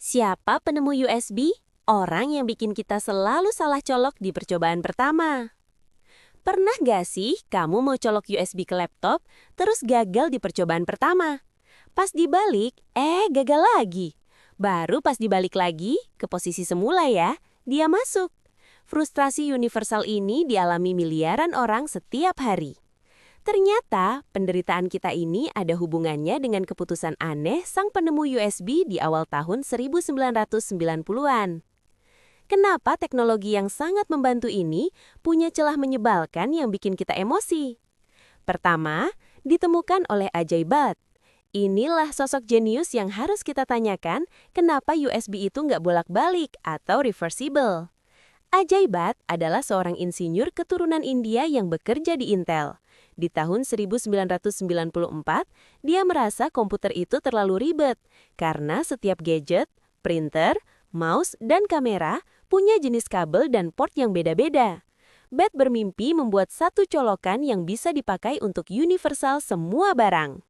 Siapa penemu USB? Orang yang bikin kita selalu salah colok di percobaan pertama. Pernah gak sih kamu mau colok USB ke laptop, terus gagal di percobaan pertama? Pas dibalik, gagal lagi. Baru pas dibalik lagi, ke posisi semula ya, dia masuk. Frustrasi universal ini dialami miliaran orang setiap hari. Ternyata, penderitaan kita ini ada hubungannya dengan keputusan aneh sang penemu USB di awal tahun 1990-an. Kenapa teknologi yang sangat membantu ini punya celah menyebalkan yang bikin kita emosi? Pertama, ditemukan oleh Ajaibat. Inilah sosok jenius yang harus kita tanyakan kenapa USB itu nggak bolak-balik atau reversible. Ajaibat adalah seorang insinyur keturunan India yang bekerja di Intel. Di tahun 1994, dia merasa komputer itu terlalu ribet karena setiap gadget, printer, mouse, dan kamera punya jenis kabel dan port yang beda-beda. Bat bermimpi membuat satu colokan yang bisa dipakai untuk universal semua barang.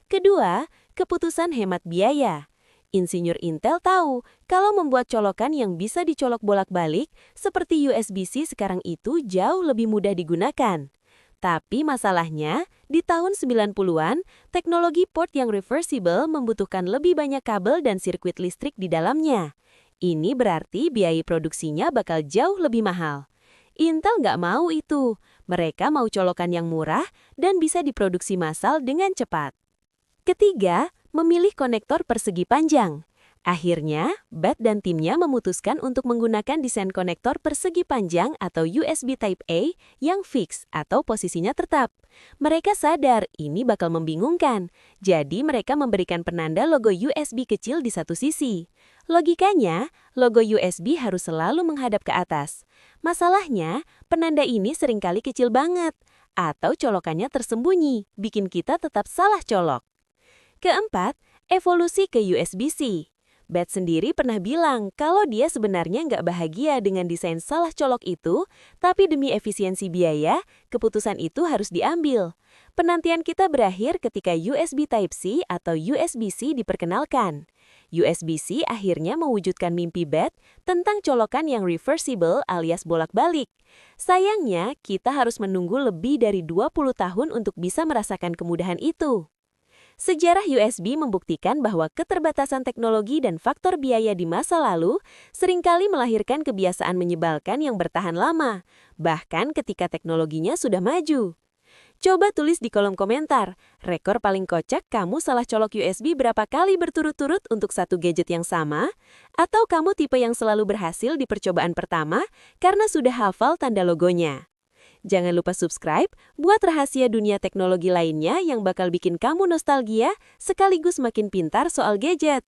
Kedua, keputusan hemat biaya. Insinyur Intel tahu kalau membuat colokan yang bisa dicolok bolak-balik seperti USB-C sekarang itu jauh lebih mudah digunakan. Tapi masalahnya, di tahun 90-an, teknologi port yang reversible membutuhkan lebih banyak kabel dan sirkuit listrik di dalamnya. Ini berarti biaya produksinya bakal jauh lebih mahal. Intel nggak mau itu. Mereka mau colokan yang murah dan bisa diproduksi massal dengan cepat. Ketiga, memilih konektor persegi panjang. Akhirnya, Bat dan timnya memutuskan untuk menggunakan desain konektor persegi panjang atau USB Type-A yang fix atau posisinya tetap. Mereka sadar ini bakal membingungkan, jadi mereka memberikan penanda logo USB kecil di satu sisi. Logikanya, logo USB harus selalu menghadap ke atas. Masalahnya, penanda ini seringkali kecil banget, atau colokannya tersembunyi, bikin kita tetap salah colok. Keempat, evolusi ke USB-C. Bat sendiri pernah bilang kalau dia sebenarnya nggak bahagia dengan desain salah colok itu, tapi demi efisiensi biaya, keputusan itu harus diambil. Penantian kita berakhir ketika USB Type-C atau USB-C diperkenalkan. USB-C akhirnya mewujudkan mimpi Bat tentang colokan yang reversible alias bolak-balik. Sayangnya, kita harus menunggu lebih dari 20 tahun untuk bisa merasakan kemudahan itu. Sejarah USB membuktikan bahwa keterbatasan teknologi dan faktor biaya di masa lalu seringkali melahirkan kebiasaan menyebalkan yang bertahan lama, bahkan ketika teknologinya sudah maju. Coba tulis di kolom komentar, rekor paling kocak kamu salah colok USB berapa kali berturut-turut untuk satu gadget yang sama? Atau kamu tipe yang selalu berhasil di percobaan pertama karena sudah hafal tanda logonya? Jangan lupa subscribe buat rahasia dunia teknologi lainnya yang bakal bikin kamu nostalgia sekaligus makin pintar soal gadget.